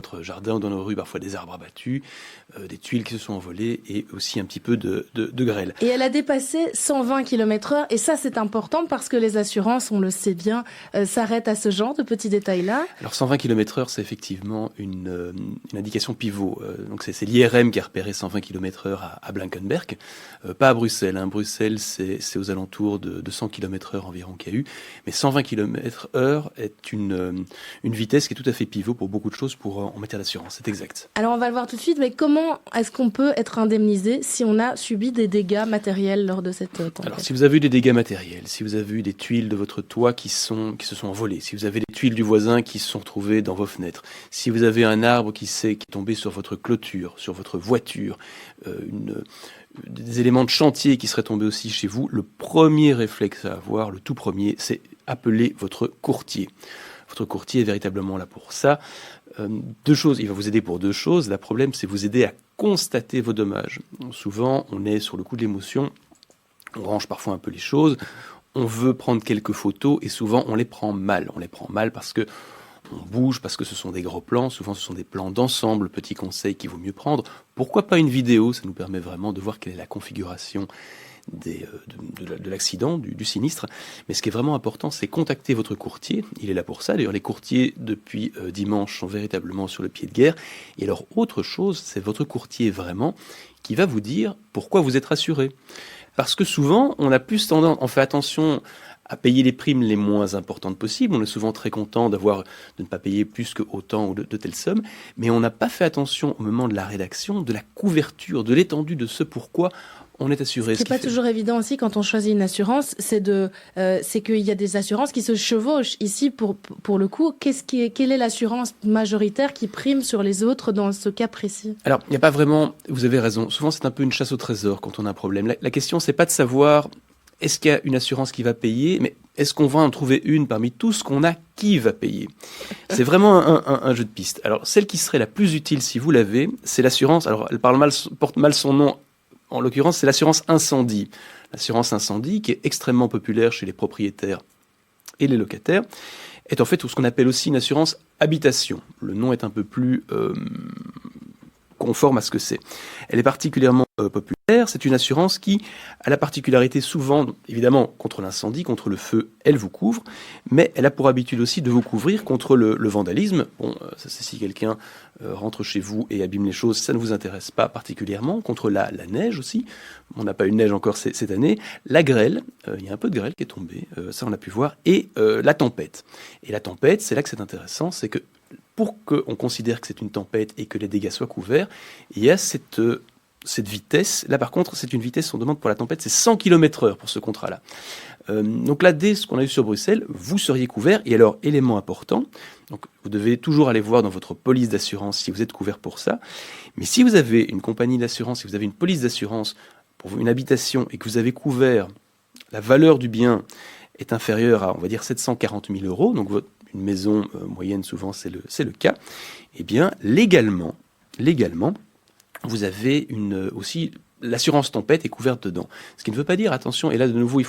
notre jardin ou dans nos rues, parfois des arbres abattus, des tuiles qui se sont envolées et aussi un petit peu de grêle. Et elle a dépassé 120 km/h. Et ça, c'est important parce que les assurances, on le sait bien, s'arrêtent à ce genre de petits détails-là. Alors 120 km/h, c'est effectivement une indication pivot. Donc c'est l'IRM qui a repéré 120 km/h à Blankenberg, pas à Bruxelles. Bruxelles, c'est aux alentours de 100 km/h environ qu'il y a eu. Mais 120 km/h est une vitesse qui est tout à fait pivot pour beaucoup de choses en matière d'assurance. C'est exact. Alors on va le voir tout de suite, mais comment est-ce qu'on peut être indemnisé si on a subi des dégâts matériels lors de cette tempête? Alors si vous avez eu des dégâts matériels, si vous avez eu des tuiles de votre toit qui se sont envolées, si vous avez des tuiles du voisin qui se sont retrouvées dans vos fenêtres, si vous avez un arbre qui est tombé sur votre clôture, sur votre voiture, des éléments de chantier qui seraient tombés aussi chez vous, le premier réflexe à avoir, le tout premier, c'est appeler votre courtier. Votre courtier est véritablement là pour ça. Deux choses, il va vous aider pour deux choses. Le problème, c'est vous aider à constater vos dommages. Souvent, on est sur le coup de l'émotion, on range parfois un peu les choses, on veut prendre quelques photos et souvent on les prend mal. On les prend mal parce que on bouge, parce que ce sont des gros plans, souvent ce sont des plans d'ensemble, petit conseil qu'il vaut mieux prendre. Pourquoi pas une vidéo? Ça nous permet vraiment de voir quelle est la configuration de l'accident, du sinistre. Mais ce qui est vraiment important, c'est contacter votre courtier. Il est là pour ça. D'ailleurs, les courtiers, depuis dimanche, sont véritablement sur le pied de guerre. Et alors, autre chose, c'est votre courtier vraiment qui va vous dire pourquoi vous êtes rassuré. Parce que souvent, on a plus tendance, on fait attention à payer les primes les moins importantes possibles. On est souvent très content de ne pas payer plus que autant ou de telles sommes. Mais on n'a pas fait attention au moment de la rédaction, de la couverture, de l'étendue de ce pourquoi on est assuré. Ce qui n'est pas toujours évident aussi quand on choisit une assurance, c'est qu'il y a des assurances qui se chevauchent. Ici, pour le coup, quelle est l'assurance majoritaire qui prime sur les autres dans ce cas précis? Alors, il n'y a pas vraiment, vous avez raison, souvent c'est un peu une chasse au trésor quand on a un problème. La question, c'est pas de savoir est-ce qu'il y a une assurance qui va payer, mais est-ce qu'on va en trouver une parmi tout ce qu'on a qui va payer? C'est vraiment un jeu de piste. Alors, celle qui serait la plus utile si vous l'avez, c'est l'assurance, alors elle porte mal son nom. En l'occurrence, c'est l'assurance incendie. L'assurance incendie, qui est extrêmement populaire chez les propriétaires et les locataires, est en fait ce qu'on appelle aussi une assurance habitation. Le nom est un peu plus conforme à ce que c'est. Elle est particulièrement populaire. C'est une assurance qui a la particularité souvent, évidemment, contre l'incendie, contre le feu, elle vous couvre, mais elle a pour habitude aussi de vous couvrir contre le vandalisme. Bon, ça c'est si quelqu'un rentre chez vous et abîme les choses, ça ne vous intéresse pas particulièrement. Contre la neige aussi, on n'a pas eu de neige encore cette année. La grêle, il y a un peu de grêle qui est tombée, ça on a pu voir, et la tempête. Et la tempête, c'est là que c'est intéressant, c'est que pour qu'on considère que c'est une tempête et que les dégâts soient couverts, il y a cette vitesse. Là, par contre, c'est une vitesse, on demande pour la tempête, c'est 100 km/h pour ce contrat-là. Donc là, dès ce qu'on a eu sur Bruxelles, vous seriez couvert. Et alors, élément important, donc vous devez toujours aller voir dans votre police d'assurance si vous êtes couvert pour ça. Mais si vous avez une compagnie d'assurance, si vous avez une police d'assurance pour une habitation et que vous avez couvert, la valeur du bien est inférieure à, on va dire, 740 000 €, donc une maison moyenne, souvent, c'est le cas, eh bien, légalement, vous avez aussi l'assurance tempête est couverte dedans. Ce qui ne veut pas dire, attention, et là de nouveau,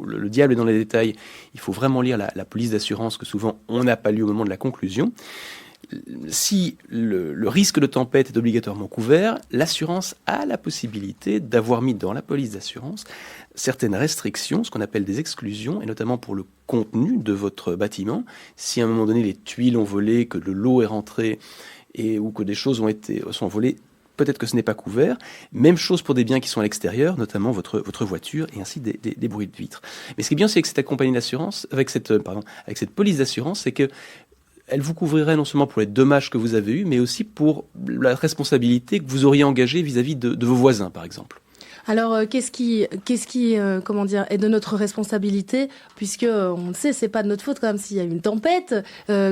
le diable est dans les détails, il faut vraiment lire la police d'assurance que souvent on n'a pas lu au moment de la conclusion. Si le risque de tempête est obligatoirement couvert, l'assurance a la possibilité d'avoir mis dans la police d'assurance certaines restrictions, ce qu'on appelle des exclusions, et notamment pour le contenu de votre bâtiment. Si à un moment donné les tuiles ont volé, que de l'eau est rentrée ou que des choses sont volées, peut-être que ce n'est pas couvert. Même chose pour des biens qui sont à l'extérieur, notamment votre voiture et ainsi des bruits de vitres. Mais ce qui est bien, c'est que cette compagnie d'assurance, avec cette police d'assurance, c'est que elle vous couvrirait non seulement pour les dommages que vous avez eus, mais aussi pour la responsabilité que vous auriez engagée vis-à-vis de vos voisins, par exemple. Alors, qu'est-ce qui est de notre responsabilité, puisque on le sait, c'est pas de notre faute quand même s'il y a une tempête.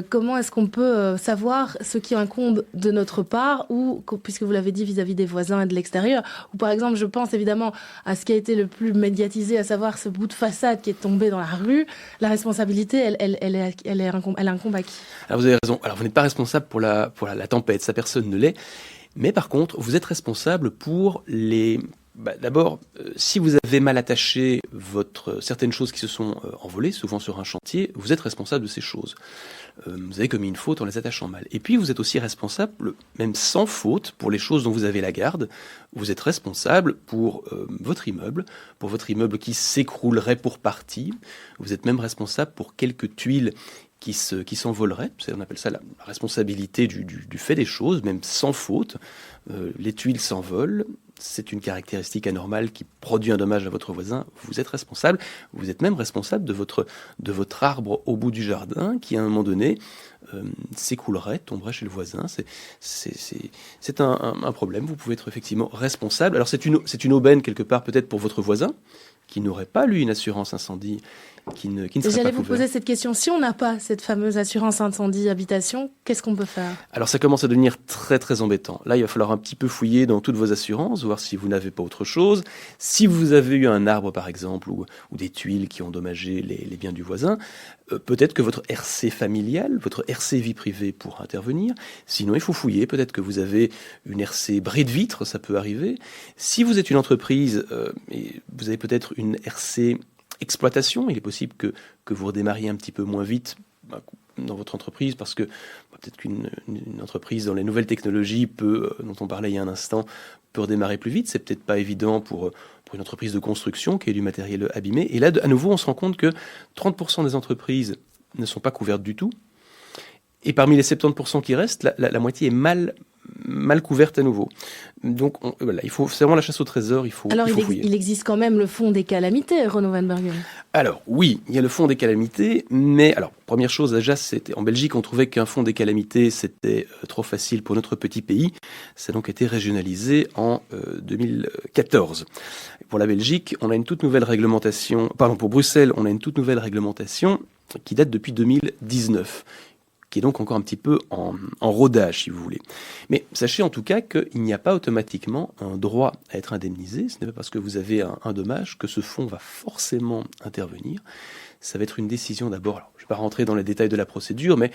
Comment est-ce qu'on peut savoir ce qui incombe de notre part, ou puisque vous l'avez dit vis-à-vis des voisins et de l'extérieur, ou par exemple, je pense évidemment à ce qui a été le plus médiatisé, à savoir ce bout de façade qui est tombé dans la rue. La responsabilité, elle incombe à qui? Alors vous avez raison. Alors vous n'êtes pas responsable pour la tempête, ça personne ne l'est. Mais par contre, vous êtes responsable pour les D'abord, si vous avez mal attaché certaines choses qui se sont envolées, souvent sur un chantier, vous êtes responsable de ces choses. Vous avez commis une faute en les attachant mal. Et puis, vous êtes aussi responsable, même sans faute, pour les choses dont vous avez la garde. Vous êtes responsable pour votre immeuble qui s'écroulerait pour partie. Vous êtes même responsable pour quelques tuiles qui s'envoleraient. On appelle ça la responsabilité du fait des choses, même sans faute. Les tuiles s'envolent. C'est une caractéristique anormale qui produit un dommage à votre voisin. Vous êtes responsable. Vous êtes même responsable de votre arbre au bout du jardin qui, à un moment donné, s'écoulerait, tomberait chez le voisin. C'est un problème. Vous pouvez être effectivement responsable. Alors c'est une aubaine quelque part peut-être pour votre voisin qui n'aurait pas, lui, une assurance incendie, qui ne serait pas couvert. J'allais vous poser cette question. Si on n'a pas cette fameuse assurance incendie habitation, qu'est-ce qu'on peut faire ? Alors ça commence à devenir très très embêtant. Là, il va falloir un petit peu fouiller dans toutes vos assurances, voir si vous n'avez pas autre chose. Si vous avez eu un arbre, par exemple, ou des tuiles qui ont endommagé les biens du voisin, peut-être que votre RC familial, votre RC vie privée pourra intervenir. Sinon, il faut fouiller. Peut-être que vous avez une RC bris de vitre, ça peut arriver. Si vous êtes une entreprise, et vous avez peut-être une RC exploitation, il est possible que vous redémarriez un petit peu moins vite dans votre entreprise, parce que peut-être qu'une entreprise dans les nouvelles technologies dont on parlait il y a un instant, peut redémarrer plus vite. C'est peut-être pas évident pour une entreprise de construction qui a du matériel abîmé. Et là, à nouveau, on se rend compte que 30% des entreprises ne sont pas couvertes du tout. Et parmi les 70% qui restent, la moitié est mal couverte à nouveau. Donc voilà, c'est vraiment la chasse au trésor, il faut fouiller. Il existe quand même le fonds des calamités, Renaud Van Bergen. Alors oui, il y a le fonds des calamités, mais alors première chose déjà, c'était en Belgique, on trouvait qu'un fonds des calamités c'était trop facile pour notre petit pays. Ça a donc été régionalisé en 2014. Pour la Belgique, on a une toute nouvelle réglementation. Pardon, pour Bruxelles, on a une toute nouvelle réglementation qui date depuis 2019. Qui est donc encore un petit peu en rodage, si vous voulez. Mais sachez en tout cas qu'il n'y a pas automatiquement un droit à être indemnisé. Ce n'est pas parce que vous avez un dommage que ce fonds va forcément intervenir. Ça va être une décision d'abord. Alors, je ne vais pas rentrer dans les détails de la procédure, mais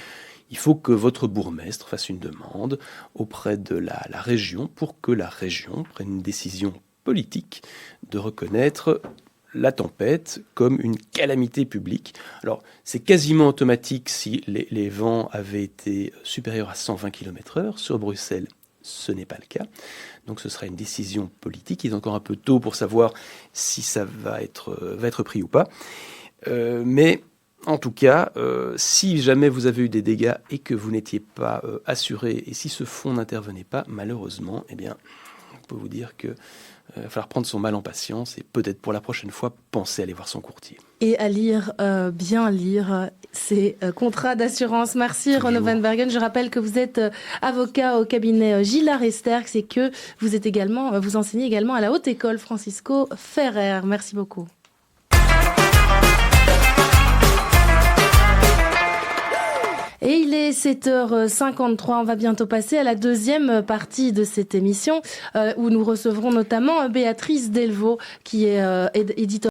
il faut que votre bourgmestre fasse une demande auprès de la région pour que la région prenne une décision politique de reconnaître la tempête comme une calamité publique. Alors, c'est quasiment automatique si les vents avaient été supérieurs à 120 km/h. Sur Bruxelles, ce n'est pas le cas. Donc, ce sera une décision politique. Il est encore un peu tôt pour savoir si ça va être pris ou pas. Mais en tout cas, si jamais vous avez eu des dégâts et que vous n'étiez pas assuré, et si ce fonds n'intervenait pas, malheureusement, eh bien, on peut vous dire que il va falloir prendre son mal en patience et peut-être pour la prochaine fois penser à aller voir son courtier. Et à lire, bien lire ces contrats d'assurance. Merci Renaud Van Bergen. Je rappelle que vous êtes avocat au cabinet Gillard et Sterckx et que vous enseignez également à la Haute École Francisco Ferrer. Merci beaucoup. Et il est 7h53, on va bientôt passer à la deuxième partie de cette émission où nous recevrons notamment Béatrice Delvaux qui est éditoriale